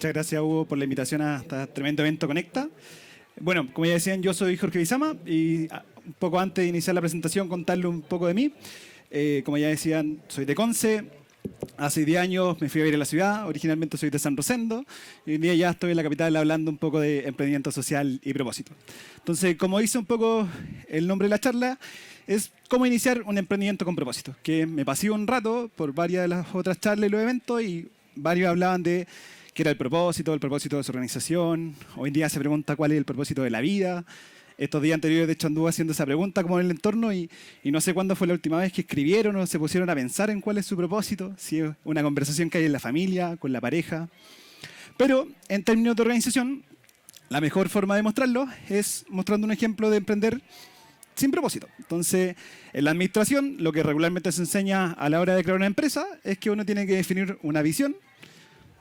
Muchas gracias, Hugo, por la invitación a este tremendo evento Conecta. Bueno, como ya decían, yo soy Jorge Bizama y un poco antes de iniciar la presentación contarle un poco de mí. Como ya decían, soy de Conce. Hace 10 años me fui a vivir a la ciudad. Originalmente soy de San Rosendo. Y hoy en día ya estoy en la capital hablando un poco de emprendimiento social y propósito. Entonces, como dice un poco el nombre de la charla, es cómo iniciar un emprendimiento con propósito. Que me pasé un rato por varias de las otras charlas y los eventos y varios hablaban de qué era el propósito de su organización. Hoy en día se pregunta cuál es el propósito de la vida. Estos días anteriores, de hecho, anduve haciendo esa pregunta como en el entorno y no sé cuándo fue la última vez que escribieron o se pusieron a pensar en cuál es su propósito, si es una conversación que hay en la familia, con la pareja. Pero en términos de organización, la mejor forma de mostrarlo es mostrando un ejemplo de emprender sin propósito. Entonces, en la administración, lo que regularmente se enseña a la hora de crear una empresa es que uno tiene que definir una visión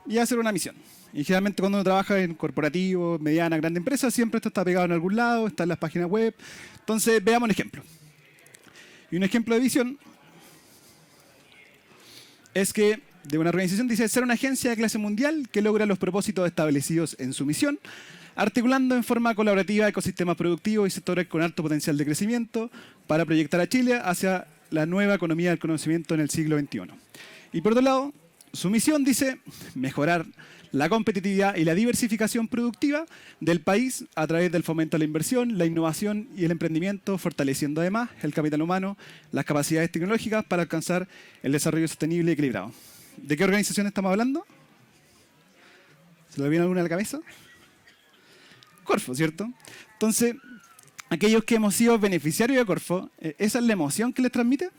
y hacer una misión. Y generalmente cuando uno trabaja en corporativo, mediana, grande empresa, siempre esto está pegado en algún lado, está en las páginas web. Entonces, veamos un ejemplo. Y un ejemplo de visión es que de una organización dice ser una agencia de clase mundial que logra los propósitos establecidos en su misión, articulando en forma colaborativa ecosistemas productivos y sectores con alto potencial de crecimiento para proyectar a Chile hacia la nueva economía del conocimiento en el siglo XXI. Y por otro lado, su misión dice mejorar la competitividad y la diversificación productiva del país a través del fomento a la inversión, la innovación y el emprendimiento, fortaleciendo además el capital humano, las capacidades tecnológicas para alcanzar el desarrollo sostenible y equilibrado. ¿De qué organización estamos hablando? ¿Se le viene alguna a la cabeza? Corfo, ¿cierto? Entonces, aquellos que hemos sido beneficiarios de Corfo, ¿esa es la emoción que les transmite?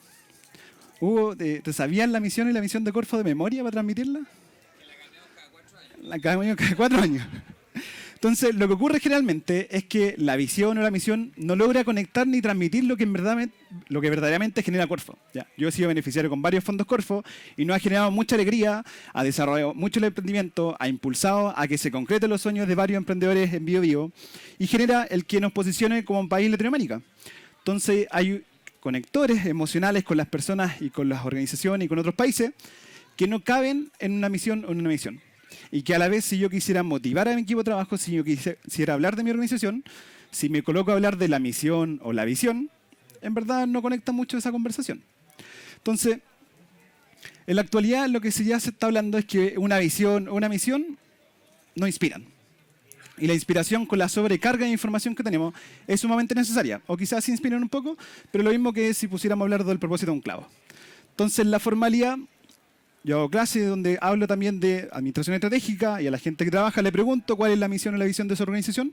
Hugo, ¿te sabían la misión y la misión de Corfo de memoria para transmitirla? La cambiamos cada 4 años. Entonces, lo que ocurre generalmente es que la visión o la misión no logra conectar ni transmitir lo que verdaderamente genera Corfo. Ya, yo he sido beneficiario con varios fondos Corfo y nos ha generado mucha alegría, ha desarrollado mucho el emprendimiento, ha impulsado a que se concreten los sueños de varios emprendedores en Bio y genera el que nos posicione como un país en Latinoamérica. Entonces, hay conectores emocionales con las personas y con las organizaciones y con otros países que no caben en una misión o en una visión. Y que a la vez, si yo quisiera motivar a mi equipo de trabajo, si yo quisiera hablar de mi organización, si me coloco a hablar de la misión o la visión, en verdad no conecta mucho esa conversación. Entonces, en la actualidad lo que ya se está hablando es que una visión o una misión no inspiran. Y la inspiración con la sobrecarga de información que tenemos es sumamente necesaria. O quizás inspiran un poco, pero lo mismo que si pusiéramos a hablar del propósito de un clavo. Entonces, la formalidad... Yo hago clases donde hablo también de administración estratégica y a la gente que trabaja le pregunto cuál es la misión o la visión de su organización.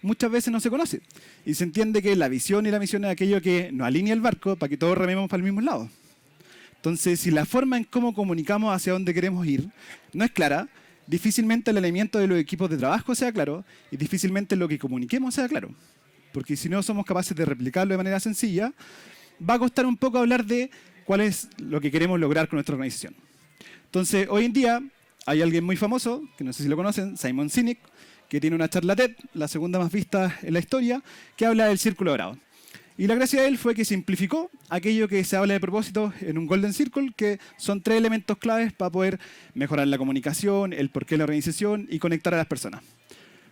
Muchas veces no se conoce. Y se entiende que la visión y la misión es aquello que nos alinea el barco para que todos rememos para el mismo lado. Entonces, si la forma en cómo comunicamos hacia dónde queremos ir no es clara, difícilmente el alineamiento de los equipos de trabajo sea claro y difícilmente lo que comuniquemos sea claro. Porque si no somos capaces de replicarlo de manera sencilla, va a costar un poco hablar de cuál es lo que queremos lograr con nuestra organización. Entonces, hoy en día hay alguien muy famoso, que no sé si lo conocen, Simon Sinek, que tiene una charla TED, la segunda más vista en la historia, que habla del círculo dorado. Y la gracia de él fue que simplificó aquello que se habla de propósito en un Golden Circle, que son 3 elementos claves para poder mejorar la comunicación, el porqué de la organización y conectar a las personas.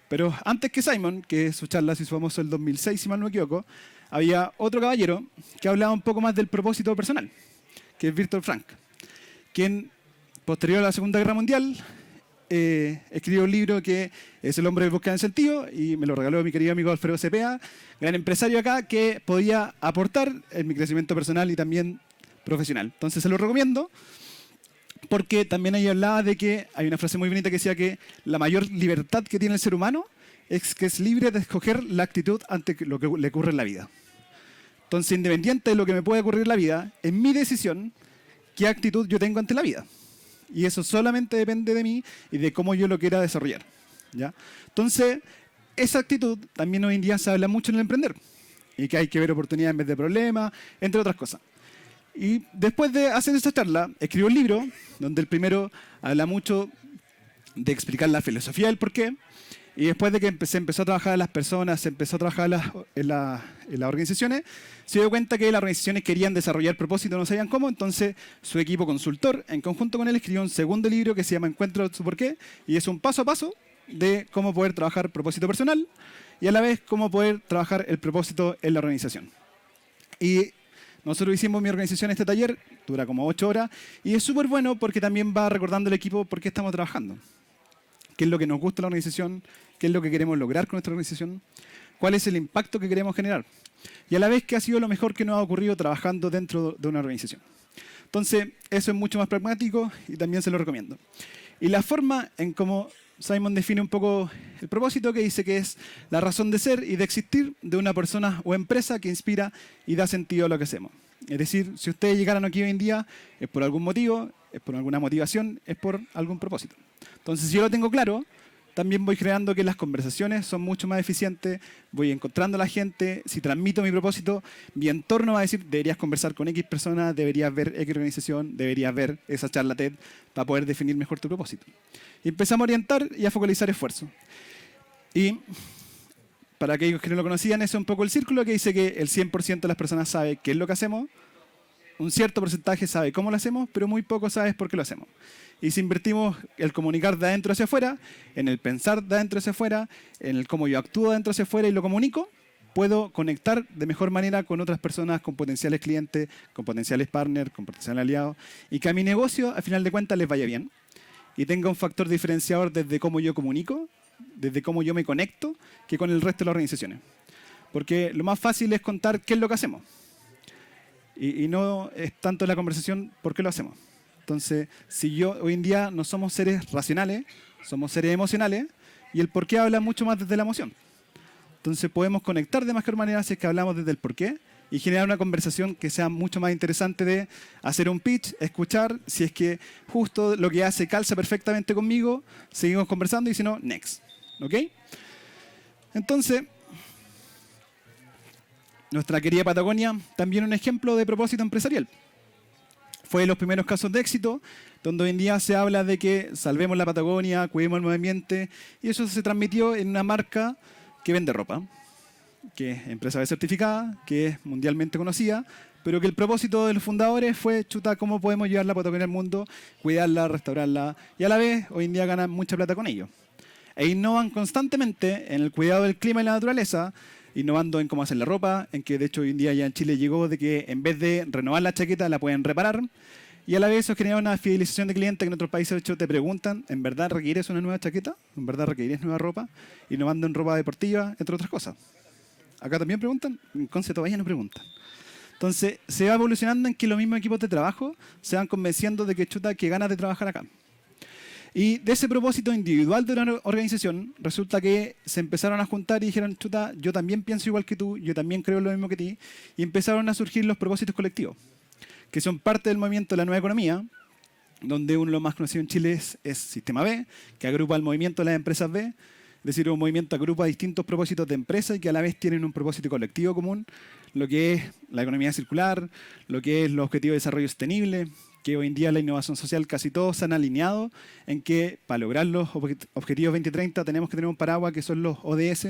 Pero antes que Simon, que su charla se hizo famoso en el 2006, si mal no me equivoco, había otro caballero que hablaba un poco más del propósito personal, que es Viktor Frankl, quien posterior a la Segunda Guerra Mundial, escribió un libro que es El hombre que busca el sentido y me lo regaló mi querido amigo Alfredo Cepeda, gran empresario acá, que podía aportar en mi crecimiento personal y también profesional. Entonces se lo recomiendo porque también ahí hablaba de que hay una frase muy bonita que decía que la mayor libertad que tiene el ser humano es que es libre de escoger la actitud ante lo que le ocurre en la vida. Entonces, independiente de lo que me pueda ocurrir en la vida, es mi decisión qué actitud yo tengo ante la vida. Y eso solamente depende de mí y de cómo yo lo quiera desarrollar, ¿ya? Entonces, esa actitud también hoy en día se habla mucho en el emprender. Y que hay que ver oportunidades en vez de problemas, entre otras cosas. Y después de hacer esta charla, escribió un libro donde el primero habla mucho de explicar la filosofía del porqué. Y después de que se empezó a trabajar en las personas, se empezó a trabajar en las organizaciones, se dio cuenta que las organizaciones querían desarrollar propósito, no sabían cómo, entonces su equipo consultor, en conjunto con él, escribió un segundo libro que se llama Encuentro su porqué, y es un paso a paso de cómo poder trabajar propósito personal y a la vez cómo poder trabajar el propósito en la organización. Y nosotros hicimos mi organización este taller, dura como 8 horas, y es súper bueno porque también va recordando al equipo por qué estamos trabajando. Qué es lo que nos gusta de la organización, qué es lo que queremos lograr con nuestra organización, cuál es el impacto que queremos generar. Y a la vez qué ha sido lo mejor que nos ha ocurrido trabajando dentro de una organización. Entonces, eso es mucho más pragmático y también se lo recomiendo. Y la forma en cómo Simon define un poco el propósito, que dice que es la razón de ser y de existir de una persona o empresa que inspira y da sentido a lo que hacemos. Es decir, si ustedes llegaron aquí hoy en día, es por algún motivo, es por alguna motivación, es por algún propósito. Entonces, si yo lo tengo claro, también voy creando que las conversaciones son mucho más eficientes, voy encontrando a la gente, si transmito mi propósito, mi entorno va a decir, deberías conversar con X personas, deberías ver X organización, deberías ver esa charla TED para poder definir mejor tu propósito. Y empezamos a orientar y a focalizar esfuerzos. Y para aquellos que no lo conocían, ese es un poco el círculo que dice que el 100% de las personas sabe qué es lo que hacemos, un cierto porcentaje sabe cómo lo hacemos, pero muy poco sabes por qué lo hacemos. Y si invertimos el comunicar de adentro hacia afuera, en el pensar de adentro hacia afuera, en el cómo yo actúo de adentro hacia afuera y lo comunico, puedo conectar de mejor manera con otras personas, con potenciales clientes, con potenciales partners, con potenciales aliados, y que a mi negocio, al final de cuentas, les vaya bien. Y tenga un factor diferenciador desde cómo yo comunico, desde cómo yo me conecto, que con el resto de las organizaciones. Porque lo más fácil es contar qué es lo que hacemos. Y no es tanto la conversación por qué lo hacemos. Entonces, si yo hoy en día no somos seres racionales, somos seres emocionales, y el por qué habla mucho más desde la emoción. Entonces podemos conectar de mejor manera si es que hablamos desde el por qué y generar una conversación que sea mucho más interesante de hacer un pitch, escuchar, si es que justo lo que hace calza perfectamente conmigo, seguimos conversando y si no, next. ¿Ok? Entonces, nuestra querida Patagonia, también un ejemplo de propósito empresarial. Fue de los primeros casos de éxito, donde hoy en día se habla de que salvemos la Patagonia, cuidemos el medio ambiente, y eso se transmitió en una marca que vende ropa, que es empresa B certificada, que es mundialmente conocida, pero que el propósito de los fundadores fue, chuta, ¿cómo podemos llevar la Patagonia al mundo, cuidarla, restaurarla? Y a la vez, hoy en día ganan mucha plata con ello. E innovan constantemente en el cuidado del clima y la naturaleza, innovando en cómo hacer la ropa, en que de hecho hoy en día ya en Chile llegó de que en vez de renovar la chaqueta la pueden reparar, y a la vez eso genera una fidelización de clientes que en otros países de hecho te preguntan, ¿en verdad requieres una nueva chaqueta? ¿En verdad requieres nueva ropa? Innovando en ropa deportiva, entre otras cosas. Acá también preguntan, en Conce todavía no preguntan. Entonces se va evolucionando en que los mismos equipos de trabajo se van convenciendo de que chuta, que ganas de trabajar acá. Y de ese propósito individual de una organización, resulta que se empezaron a juntar y dijeron, chuta, yo también pienso igual que tú, yo también creo lo mismo que ti, y empezaron a surgir los propósitos colectivos, que son parte del movimiento de la nueva economía, donde uno de los más conocidos en Chile es Sistema B, que agrupa el movimiento de las empresas B, es decir, un movimiento agrupa distintos propósitos de empresas y que a la vez tienen un propósito colectivo común, lo que es la economía circular, lo que es los objetivos de desarrollo sostenible, que hoy en día la innovación social casi todos se han alineado en que para lograr los objetivos 2030 tenemos que tener un paraguas que son los ODS,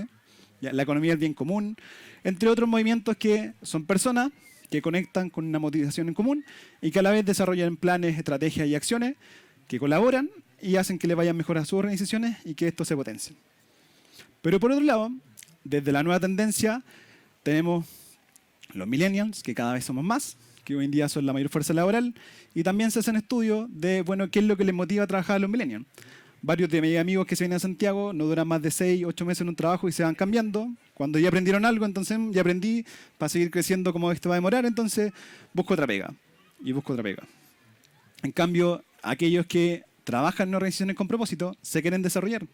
la economía del bien común, entre otros movimientos que son personas que conectan con una motivación en común y que a la vez desarrollan planes, estrategias y acciones que colaboran y hacen que le vayan mejor a sus organizaciones y que esto se potencie. Pero por otro lado, desde la nueva tendencia tenemos los millennials, que cada vez somos más, que hoy en día son la mayor fuerza laboral, y también se hacen estudios de, bueno, qué es lo que les motiva a trabajar a los millennials. Varios de mis amigos que se vienen a Santiago no duran más de 6, 8 meses en un trabajo y se van cambiando. Cuando ya aprendieron algo, entonces ya aprendí, para seguir creciendo como esto va a demorar, entonces busco otra pega, y busco otra pega. En cambio, aquellos que trabajan en organizaciones con propósito se quieren desarrollar,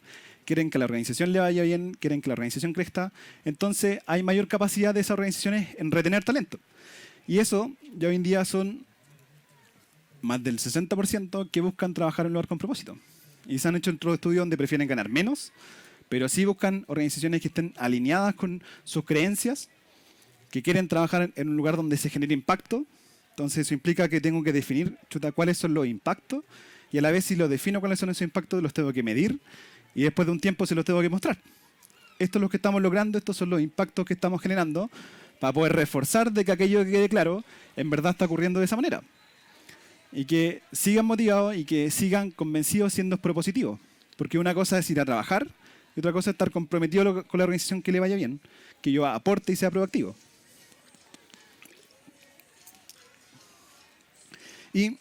quieren que la organización le vaya bien, quieren que la organización crezca, entonces hay mayor capacidad de esas organizaciones en retener talento. Y eso ya hoy en día son más del 60% que buscan trabajar en un lugar con propósito. Y se han hecho otros estudios donde prefieren ganar menos, pero sí buscan organizaciones que estén alineadas con sus creencias, que quieren trabajar en un lugar donde se genere impacto. Entonces eso implica que tengo que definir, chuta, cuáles son los impactos, y a la vez si lo defino cuáles son esos impactos, los tengo que medir y después de un tiempo se los tengo que mostrar. Esto es lo que estamos logrando, estos son los impactos que estamos generando para poder reforzar de que aquello que quede claro en verdad está ocurriendo de esa manera. Y que sigan motivados y que sigan convencidos siendo propositivos. Porque una cosa es ir a trabajar y otra cosa es estar comprometido con la organización que le vaya bien, que yo aporte y sea proactivo. Y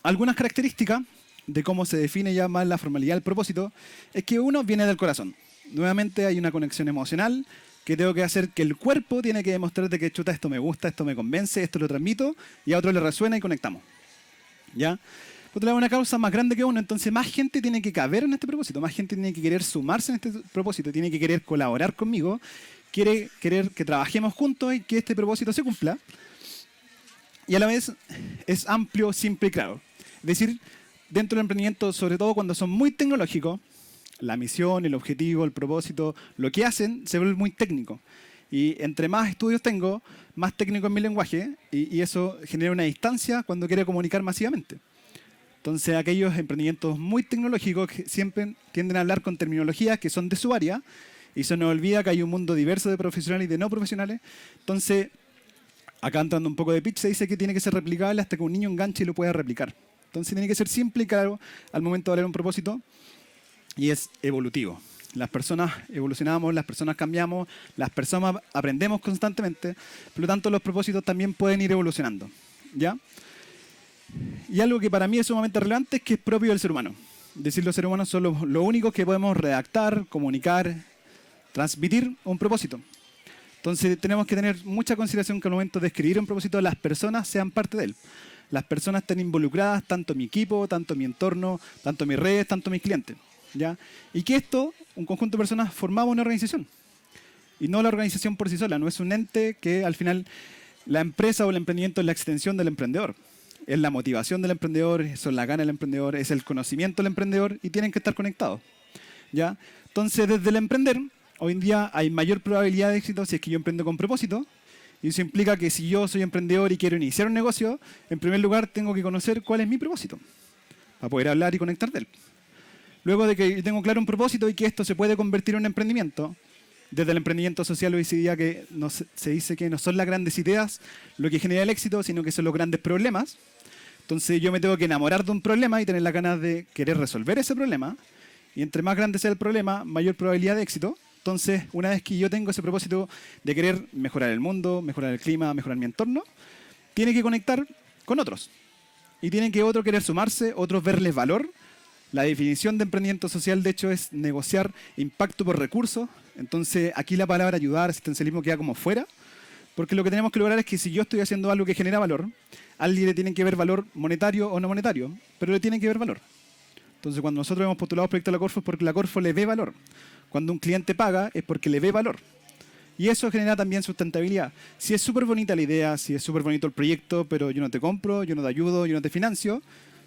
algunas características de cómo se define ya más la formalidad del propósito es que uno viene del corazón. Nuevamente hay una conexión emocional que tengo que hacer, que el cuerpo tiene que demostrar de que chuta, esto me gusta, esto me convence, esto lo transmito, y a otro le resuena y conectamos. ¿Ya? Por otro lado, una causa más grande que uno, entonces más gente tiene que caber en este propósito, más gente tiene que querer sumarse en este propósito, tiene que querer colaborar conmigo, quiere querer que trabajemos juntos y que este propósito se cumpla. Y a la vez es amplio, simple y claro. Es decir, dentro del emprendimiento, sobre todo cuando son muy tecnológicos, la misión, el objetivo, el propósito, lo que hacen se vuelve muy técnico. Y entre más estudios tengo, más técnico es mi lenguaje y eso genera una distancia cuando quiere comunicar masivamente. Entonces aquellos emprendimientos muy tecnológicos que siempre tienden a hablar con terminologías que son de su área y se nos olvida que hay un mundo diverso de profesionales y de no profesionales. Entonces, acá entrando un poco de pitch, se dice que tiene que ser replicable hasta que un niño enganche y lo pueda replicar. Entonces tiene que ser simple y claro al momento de hablar un propósito. Y es evolutivo. Las personas evolucionamos, las personas cambiamos, las personas aprendemos constantemente, por lo tanto los propósitos también pueden ir evolucionando. ¿Ya? Y algo que para mí es sumamente relevante es que es propio del ser humano. Es decir, los seres humanos son los únicos que podemos redactar, comunicar, transmitir un propósito. Entonces tenemos que tener mucha consideración que al momento de escribir un propósito las personas sean parte de él. Las personas estén involucradas, tanto mi equipo, tanto mi entorno, tanto mis redes, tanto mis clientes. ¿Ya? Y que esto, un conjunto de personas, formaba una organización. Y no la organización por sí sola, no es un ente que al final la empresa o el emprendimiento es la extensión del emprendedor. Es la motivación del emprendedor, son la gana del emprendedor, es el conocimiento del emprendedor y tienen que estar conectados. ¿Ya? Entonces, desde el emprender, hoy en día hay mayor probabilidad de éxito si es que yo emprendo con propósito. Y eso implica que si yo soy emprendedor y quiero iniciar un negocio, en primer lugar tengo que conocer cuál es mi propósito para poder hablar y conectar de él. Luego de que yo tengo claro un propósito y que esto se puede convertir en un emprendimiento, desde el emprendimiento social hoy día que se dice que no son las grandes ideas lo que genera el éxito, sino que son los grandes problemas. Entonces yo me tengo que enamorar de un problema y tener las ganas de querer resolver ese problema. Y entre más grande sea el problema, mayor probabilidad de éxito. Entonces, una vez que yo tengo ese propósito de querer mejorar el mundo, mejorar el clima, mejorar mi entorno, tiene que conectar con otros. Y tienen que otros querer sumarse, otros verles valor. La definición de emprendimiento social, de hecho, es negociar impacto por recursos. Entonces, aquí la palabra ayudar, asistencialismo queda como fuera, porque lo que tenemos que lograr es que si yo estoy haciendo algo que genera valor, a alguien le tiene que ver valor monetario o no monetario, pero le tiene que ver valor. Entonces, cuando nosotros hemos postulado proyectos a la Corfo es porque la Corfo le ve valor. Cuando un cliente paga es porque le ve valor. Y eso genera también sustentabilidad. Si es súper bonita la idea, si es súper bonito el proyecto, pero yo no te compro, yo no te ayudo, yo no te financio,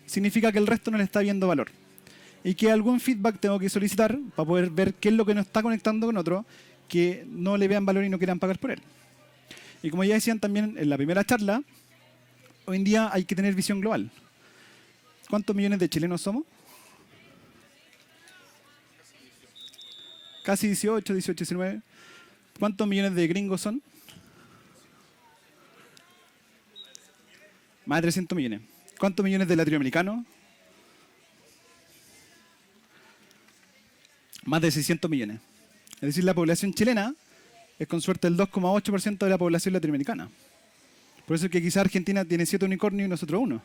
significa que el resto no le está viendo valor. Y que algún feedback tengo que solicitar para poder ver qué es lo que nos está conectando con otro que no le vean valor y no quieran pagar por él. Y como ya decían también en la primera charla, hoy en día hay que tener visión global. ¿Cuántos millones de chilenos somos? Casi 18, 19. ¿Cuántos millones de gringos son? Más de 300 millones. ¿Cuántos millones de latinoamericanos? Más de 600 millones. Es decir, la población chilena es con suerte el 2,8% de la población latinoamericana. Por eso es que quizá Argentina tiene 7 unicornios y nosotros 1.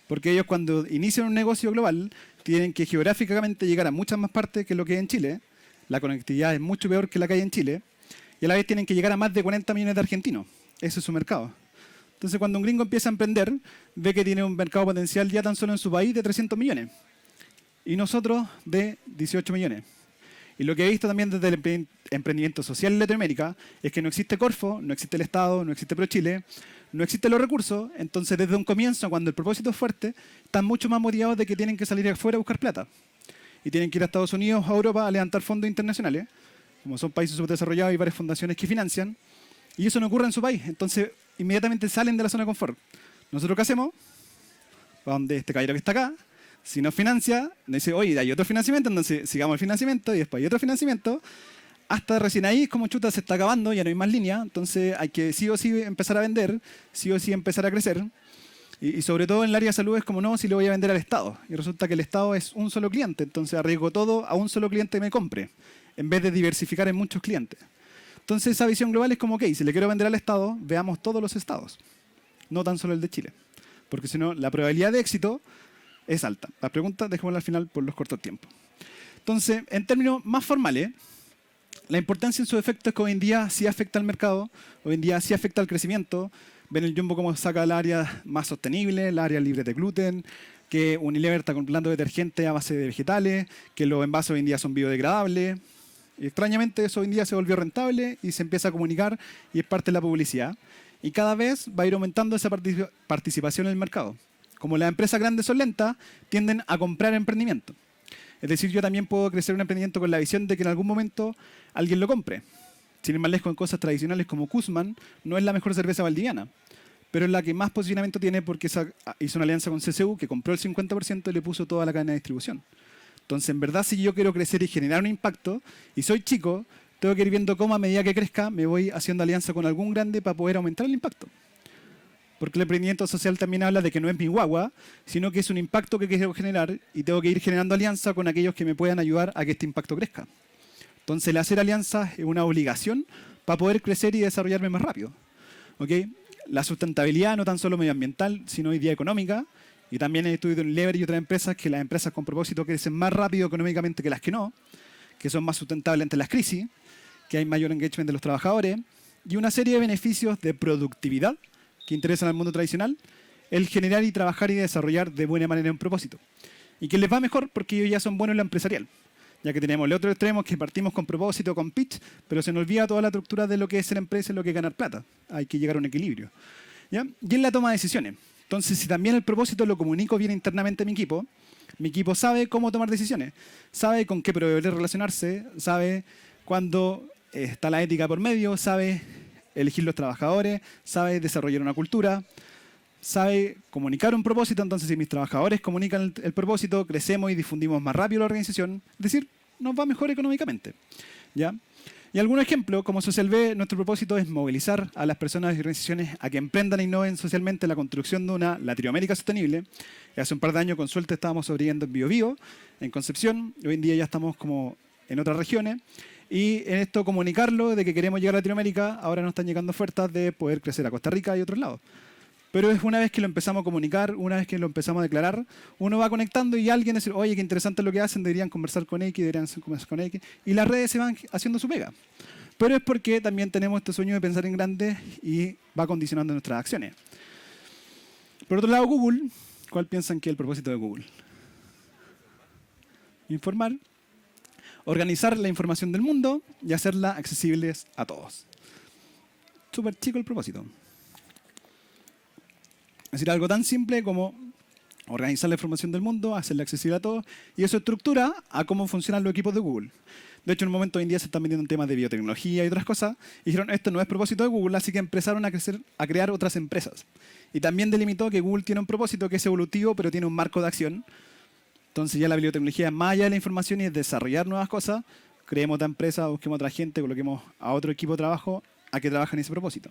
Porque ellos cuando inician un negocio global tienen que geográficamente llegar a muchas más partes que lo que hay en Chile. La conectividad es mucho peor que la que hay en Chile. Y a la vez tienen que llegar a más de 40 millones de argentinos. Ese es su mercado. Entonces cuando un gringo empieza a emprender, ve que tiene un mercado potencial ya tan solo en su país de 300 millones. Y nosotros de 18 millones. Y lo que he visto también desde el emprendimiento social en Latinoamérica es que no existe Corfo, no existe el Estado, no existe ProChile, no existen los recursos. Entonces desde un comienzo, cuando el propósito es fuerte, están mucho más motivados de que tienen que salir afuera a buscar plata. Y tienen que ir a Estados Unidos o a Europa a levantar fondos internacionales. Como son países subdesarrollados y varias fundaciones que financian. Y eso no ocurre en su país. Entonces inmediatamente salen de la zona de confort. ¿Nosotros qué hacemos? Vamos donde este caballero que está acá, Si nos financia, nos dice, oye, hay otro financiamiento, entonces sigamos el financiamiento y después hay otro financiamiento. Hasta recién ahí, como chuta, se está acabando, ya no hay más línea, entonces hay que sí o sí empezar a vender, sí o sí empezar a crecer. Y sobre todo en el área de salud es como, no, si le voy a vender al Estado. Y resulta que el Estado es un solo cliente, entonces arriesgo todo a un solo cliente que me compre, en vez de diversificar en muchos clientes. Entonces esa visión global es como, ok, si le quiero vender al Estado, veamos todos los estados, no tan solo el de Chile. Porque si no, la probabilidad de éxito es alta. La pregunta dejémosla al final por los cortos tiempos. Entonces, en términos más formales, la importancia en su efecto es que hoy en día sí afecta al mercado, hoy en día sí afecta al crecimiento. Ven el Jumbo cómo saca el área más sostenible, el área libre de gluten, que Unilever está comprando detergente a base de vegetales, que los envases hoy en día son biodegradables. Y extrañamente eso hoy en día se volvió rentable y se empieza a comunicar y es parte de la publicidad. Y cada vez va a ir aumentando esa participación en el mercado. Como las empresas grandes son lentas, tienden a comprar emprendimiento. Es decir, yo también puedo crecer un emprendimiento con la visión de que en algún momento alguien lo compre. Sin ir más lejos, con cosas tradicionales como Kuzman, no es la mejor cerveza valdiviana, pero es la que más posicionamiento tiene porque hizo una alianza con CCU que compró el 50% y le puso toda la cadena de distribución. Entonces, en verdad, si yo quiero crecer y generar un impacto, y soy chico, tengo que ir viendo cómo a medida que crezca me voy haciendo alianza con algún grande para poder aumentar el impacto. Porque el emprendimiento social también habla de que no es mi guagua, sino que es un impacto que quiero generar y tengo que ir generando alianza con aquellos que me puedan ayudar a que este impacto crezca. Entonces, el hacer alianzas es una obligación para poder crecer y desarrollarme más rápido. ¿Okay? La sustentabilidad no tan solo medioambiental, sino hoy día económica. Y también he estudiado en Lever y otras empresas que las empresas con propósito crecen más rápido económicamente que las que no, que son más sustentables ante las crisis, que hay mayor engagement de los trabajadores y una serie de beneficios de productividad que interesan al mundo tradicional, el generar y trabajar y desarrollar de buena manera un propósito. Y que les va mejor porque ellos ya son buenos en lo empresarial. Ya que tenemos el otro extremo que partimos con propósito, con pitch, pero se nos olvida toda la estructura de lo que es ser empresa y lo que es ganar plata. Hay que llegar a un equilibrio. ¿Ya? Y en la toma de decisiones. Entonces, si también el propósito lo comunico bien internamente a mi equipo sabe cómo tomar decisiones, sabe con qué proveedores relacionarse, sabe cuándo está la ética por medio, sabe elegir los trabajadores, sabe desarrollar una cultura, sabe comunicar un propósito. Entonces, si mis trabajadores comunican el propósito, crecemos y difundimos más rápido la organización, es decir, nos va mejor económicamente. ¿Ya? Y algún ejemplo, como Social B, nuestro propósito es movilizar a las personas y organizaciones a que emprendan e innoven socialmente la construcción de una Latinoamérica sostenible. Y hace un par de años con suerte estábamos sobreviviendo en Biobío, en Concepción, y hoy en día ya estamos como en otras regiones. Y en esto comunicarlo de que queremos llegar a Latinoamérica, ahora nos están llegando ofertas de poder crecer a Costa Rica y otros lados. Pero es una vez que lo empezamos a comunicar, una vez que lo empezamos a declarar, uno va conectando y alguien dice, oye, qué interesante lo que hacen, deberían conversar con X, deberían conversar con X. Y las redes se van haciendo su pega. Pero es porque también tenemos este sueño de pensar en grande y va condicionando nuestras acciones. Por otro lado, Google, ¿cuál piensan que es el propósito de Google? Informar, organizar la información del mundo y hacerla accesible a todos. Súper chico el propósito. Es decir, algo tan simple como organizar la información del mundo, hacerla accesible a todos, y eso estructura a cómo funcionan los equipos de Google. De hecho, en un momento hoy en día se están metiendo en temas de biotecnología y otras cosas, y dijeron, esto no es propósito de Google, así que empezaron a crear otras empresas. Y también delimitó que Google tiene un propósito que es evolutivo, pero tiene un marco de acción. Entonces ya la biotecnología es más allá de la información y es desarrollar nuevas cosas, creemos otra empresa, busquemos otra gente, coloquemos a otro equipo de trabajo a que trabaje en ese propósito.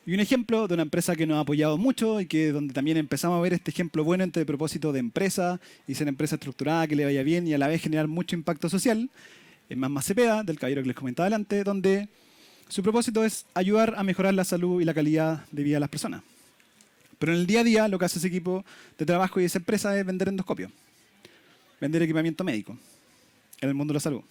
Y un ejemplo de una empresa que nos ha apoyado mucho y que donde también empezamos a ver este ejemplo bueno entre propósito de empresa y ser empresa estructurada, que le vaya bien y a la vez generar mucho impacto social, es Más Cepeda, del caballero que les comentaba adelante, donde su propósito es ayudar a mejorar la salud y la calidad de vida de las personas. Pero en el día a día lo que hace ese equipo de trabajo y esa empresa es vender endoscopios, vender equipamiento médico en el mundo de la salud.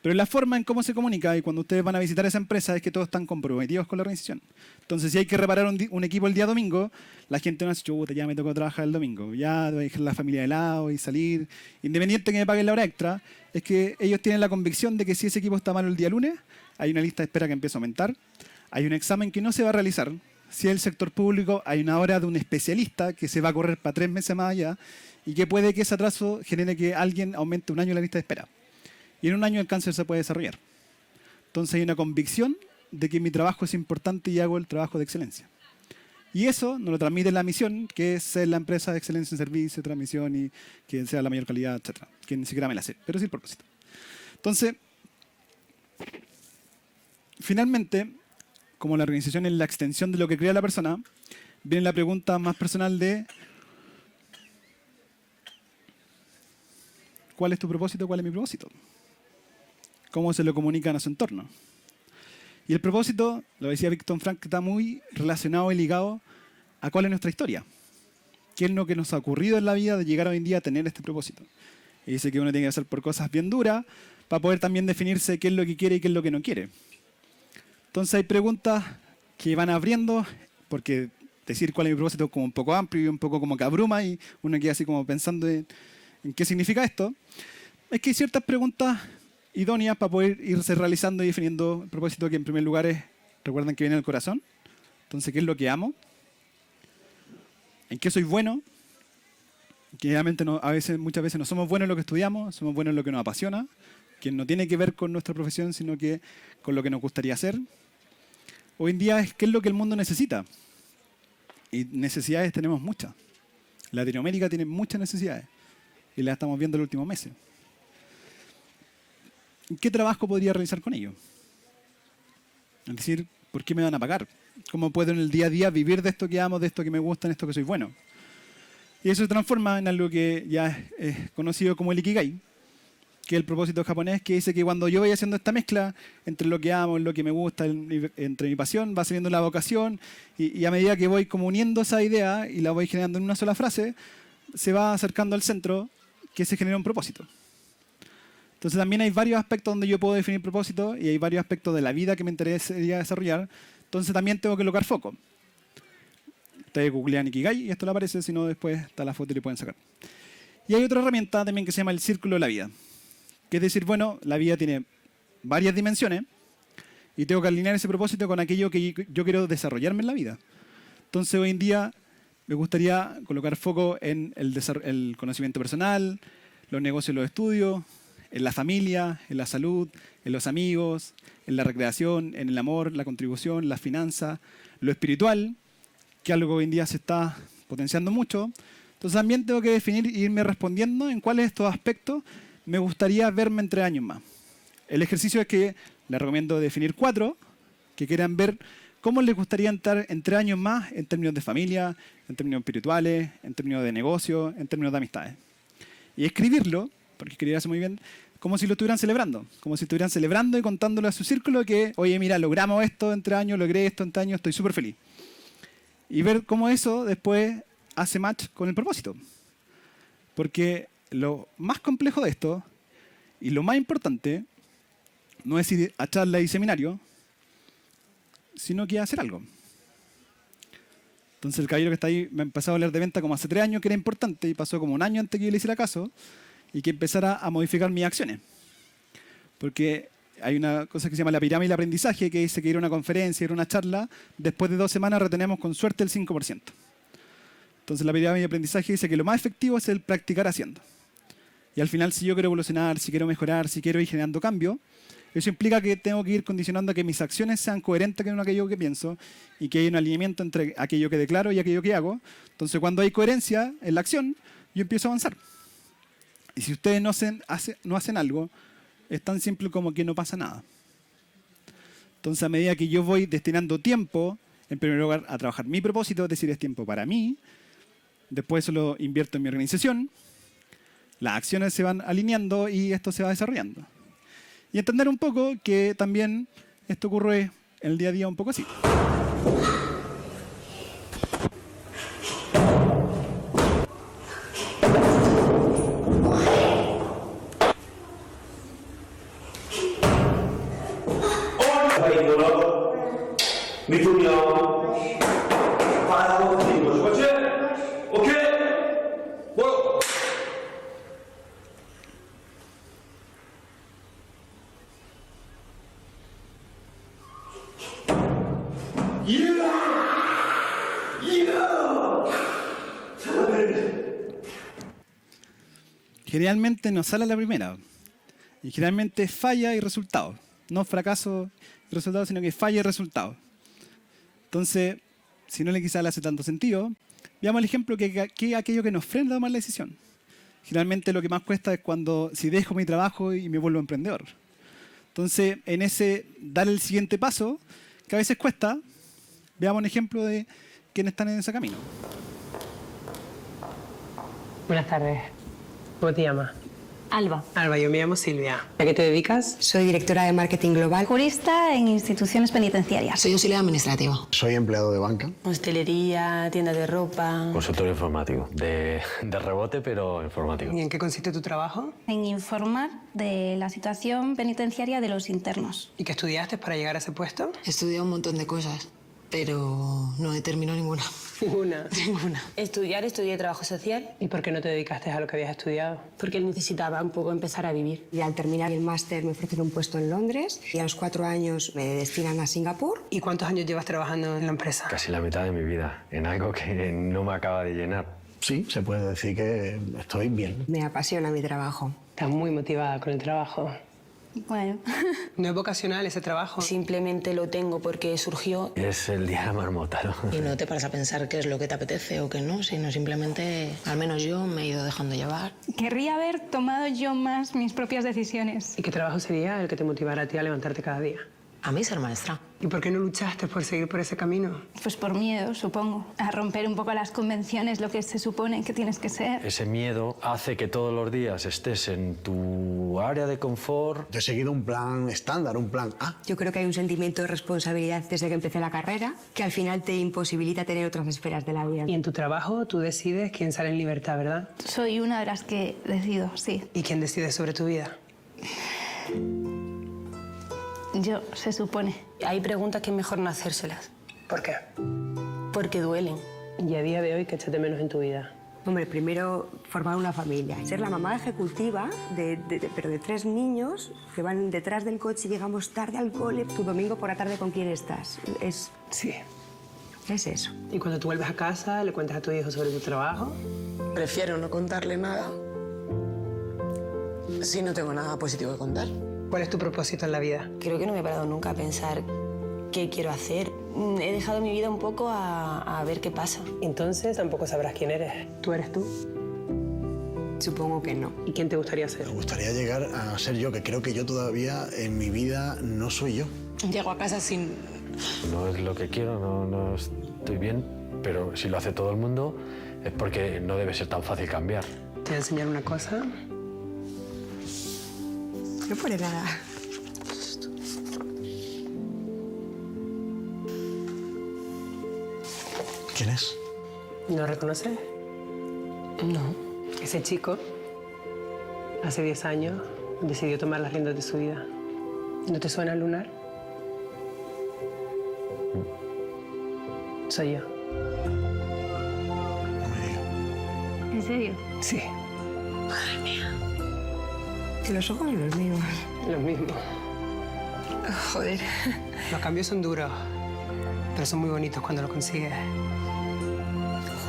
Pero la forma en cómo se comunica y cuando ustedes van a visitar esa empresa es que todos están comprometidos con la organización. Entonces, si hay que reparar un equipo el día domingo, la gente no dice, chuta, ya me tocó trabajar el domingo, ya voy a dejar la familia de lado y salir. Independiente que me paguen la hora extra, es que ellos tienen la convicción de que si ese equipo está malo el día lunes, hay una lista de espera que empieza a aumentar, hay un examen que no se va a realizar. Si es el sector público, hay una hora de un especialista que se va a correr para 3 meses más allá y que puede que ese atraso genere que alguien aumente un año la lista de espera. Y en un año el cáncer se puede desarrollar. Entonces hay una convicción de que mi trabajo es importante y hago el trabajo de excelencia. Y eso nos lo transmite la misión, que es ser la empresa de excelencia en servicio, transmisión y que sea la mayor calidad, etcétera. Que ni siquiera me la sé, pero sí el propósito. Entonces, finalmente, como la organización es la extensión de lo que crea la persona, viene la pregunta más personal de ¿cuál es tu propósito? ¿Cuál es mi propósito? ¿Cómo se lo comunican a su entorno? Y el propósito, lo decía Viktor Frankl, está muy relacionado y ligado a cuál es nuestra historia. ¿Qué es lo que nos ha ocurrido en la vida de llegar hoy en día a tener este propósito? Y dice que uno tiene que hacer por cosas bien duras para poder también definirse qué es lo que quiere y qué es lo que no quiere. Entonces hay preguntas que van abriendo, porque decir cuál es mi propósito es como un poco amplio y un poco como que abruma y uno queda así como pensando en qué significa esto. Es que hay ciertas preguntas idóneas para poder irse realizando y definiendo el propósito, que en primer lugar es, recuerden que viene del corazón. Entonces, ¿qué es lo que amo? ¿En qué soy bueno? Que realmente muchas veces no somos buenos en lo que estudiamos, somos buenos en lo que nos apasiona, que no tiene que ver con nuestra profesión, sino que con lo que nos gustaría hacer. Hoy en día es qué es lo que el mundo necesita. Y necesidades tenemos muchas. Latinoamérica tiene muchas necesidades y las estamos viendo en los últimos meses. ¿Qué trabajo podría realizar con ello? Es decir, ¿por qué me van a pagar? ¿Cómo puedo en el día a día vivir de esto que amo, de esto que me gusta, en esto que soy bueno? Y eso se transforma en algo que ya es conocido como el Ikigai, que es el propósito japonés, que dice que cuando yo voy haciendo esta mezcla entre lo que amo, lo que me gusta, entre mi pasión, va saliendo la vocación, y a medida que voy como uniendo esa idea y la voy generando en una sola frase, se va acercando al centro, que se genera un propósito. Entonces también hay varios aspectos donde yo puedo definir propósito y hay varios aspectos de la vida que me interesaría desarrollar. Entonces también tengo que colocar foco. Ustedes googlean Ikigai y esto le aparece, si no después está la foto y le pueden sacar. Y hay otra herramienta también que se llama el círculo de la vida. Que es decir, bueno, la vida tiene varias dimensiones y tengo que alinear ese propósito con aquello que yo quiero desarrollarme en la vida. Entonces hoy en día me gustaría colocar foco en el conocimiento personal, los negocios y los estudios, en la familia, en la salud, en los amigos, en la recreación, en el amor, la contribución, las finanzas, lo espiritual, que es algo que hoy en día se está potenciando mucho. Entonces también tengo que definir e irme respondiendo en cuáles de estos aspectos me gustaría verme en 3 años más. El ejercicio es que les recomiendo definir 4, que quieran ver cómo les gustaría estar en 3 años más en términos de familia, en términos espirituales, en términos de negocio, en términos de amistades. Y escribirlo, porque escribir hace muy bien, como si lo estuvieran celebrando. Como si estuvieran celebrando y contándole a su círculo que, oye, mira, logramos esto en 3 años, logré esto en 3 años, estoy súper feliz. Y ver cómo eso después hace match con el propósito. Porque lo más complejo de esto, y lo más importante, no es ir a charla y seminario, sino que hacer algo. Entonces el caballero que está ahí me empezó a hablar de venta como hace 3 años, que era importante, y pasó como 1 año antes que yo le hiciera caso, y que empezara a modificar mis acciones. Porque hay una cosa que se llama la pirámide del aprendizaje, que dice que ir a una conferencia, ir a una charla, después de 2 semanas retenemos con suerte el 5%. Entonces la pirámide de aprendizaje dice que lo más efectivo es el practicar haciendo. Y al final, si yo quiero evolucionar, si quiero mejorar, si quiero ir generando cambio, eso implica que tengo que ir condicionando a que mis acciones sean coherentes con aquello que pienso y que hay un alineamiento entre aquello que declaro y aquello que hago. Entonces, cuando hay coherencia en la acción, yo empiezo a avanzar. Y si ustedes no hacen algo, es tan simple como que no pasa nada. Entonces, a medida que yo voy destinando tiempo, en primer lugar, a trabajar mi propósito, es decir, es tiempo para mí, después eso lo invierto en mi organización, las acciones se van alineando y esto se va desarrollando. Y entender un poco que también esto ocurre en el día a día un poco así. Generalmente no sale a la primera. Y generalmente falla y resultado. No fracaso y resultado, sino que falla y resultado. Entonces, si no le quizá le hace tanto sentido, veamos el ejemplo que es aquello que nos frena a tomar la decisión. Generalmente lo que más cuesta es cuando si dejo mi trabajo y me vuelvo emprendedor. Entonces, en ese dar el siguiente paso, que a veces cuesta, veamos un ejemplo de quienes están en ese camino. Buenas tardes. ¿Cómo te llamas? Alba. Alba, yo me llamo Silvia. ¿A qué te dedicas? Soy directora de marketing global. Jurista en instituciones penitenciarias. Soy auxiliar administrativo. Soy empleado de banca. Hostelería, tienda de ropa. Consultor informático. De rebote, pero informático. ¿Y en qué consiste tu trabajo? En informar de la situación penitenciaria de los internos. ¿Y qué estudiaste para llegar a ese puesto? He estudiado un montón de cosas, pero no he terminado ninguna. Ninguna. Ninguna. Estudié trabajo social ¿Y por qué no te dedicaste a lo que habías estudiado? porque necesitaba un poco empezar a vivir. Y al terminar el máster me ofrecen un puesto en Londres y a los 4 años me destinan a Singapur. ¿Y cuántos años llevas trabajando en la empresa? Casi la mitad de mi vida, en algo que no me acaba de llenar. Sí, se puede decir que estoy bien. Me apasiona mi trabajo. Estás muy motivada con el trabajo. Bueno, ¿No es vocacional ese trabajo? Simplemente lo tengo porque surgió. Es el día de la marmota, ¿no? Y no te paras a pensar qué es lo que te apetece o qué no, sino simplemente, al menos yo, me he ido dejando llevar. querría haber tomado yo más mis propias decisiones. ¿Y qué trabajo sería el que te motivara a ti a levantarte cada día? A mí ser maestra. ¿Y por qué no luchaste por seguir por ese camino? Pues por miedo, supongo. A romper un poco las convenciones, lo que se supone que tienes que ser. Ese miedo hace que todos los días estés en tu área de confort. Yo he seguido un plan estándar, un plan A. Yo creo que hay un sentimiento de responsabilidad desde que empecé la carrera que al final te imposibilita tener otras esferas de la vida. Y en tu trabajo tú decides quién sale en libertad, ¿verdad? Soy una de las que decido, sí. ¿Y quién decide sobre tu vida? Yo, se supone. Hay preguntas que es mejor no hacérselas. ¿Por qué? Porque duelen. Y a día de hoy, ¿qué echas de menos en tu vida? Hombre, primero formar una familia. Ser la mamá ejecutiva pero de 3 niños que van detrás del coche y llegamos tarde al cole. Tu domingo por la tarde, ¿con quién estás? Sí. Es eso. ¿Y cuando tú vuelves a casa, le cuentas a tu hijo sobre tu trabajo? Prefiero no contarle nada si no tengo nada positivo que contar. ¿Cuál es tu propósito en la vida? Creo que no me he parado nunca a pensar qué quiero hacer. He dejado mi vida un poco a ver qué pasa. Entonces tampoco sabrás quién eres. ¿Tú eres tú? Supongo que no. ¿Y quién te gustaría ser? Me gustaría llegar a ser yo, que creo que yo todavía en mi vida no soy yo. Llego a casa sin... No es lo que quiero, no estoy bien, pero si lo hace todo el mundo es porque no debe ser tan fácil cambiar. Te voy a enseñar una cosa. No pone nada. ¿Quién es? ¿No reconoces? No. Ese chico, hace 10 años, decidió tomar las riendas de su vida. ¿No te suena Lunar? Soy yo. No me digas. ¿En serio? Sí, Que los ojos son los míos. lo mismo. Joder. Los cambios son duros, pero son muy bonitos cuando lo consigues.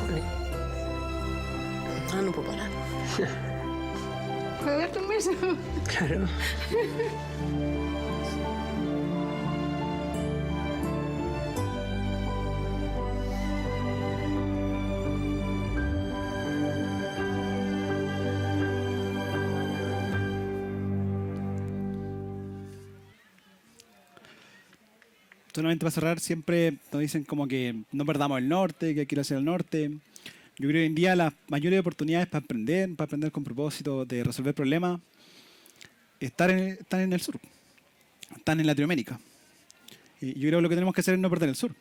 Joder. Ahora no puedo parar. ¿Puedo darte un beso? Claro. Solamente para cerrar, siempre nos dicen como que no perdamos el norte, que hay que ir hacia el norte. Yo creo que hoy en día la mayoría de oportunidades para aprender con propósito de resolver problemas, están en el sur, están en Latinoamérica. Y yo creo que lo que tenemos que hacer es no perder el sur,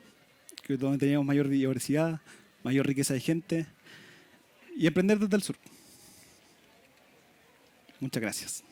que es donde tenemos mayor diversidad, mayor riqueza de gente, y aprender desde el sur. Muchas gracias.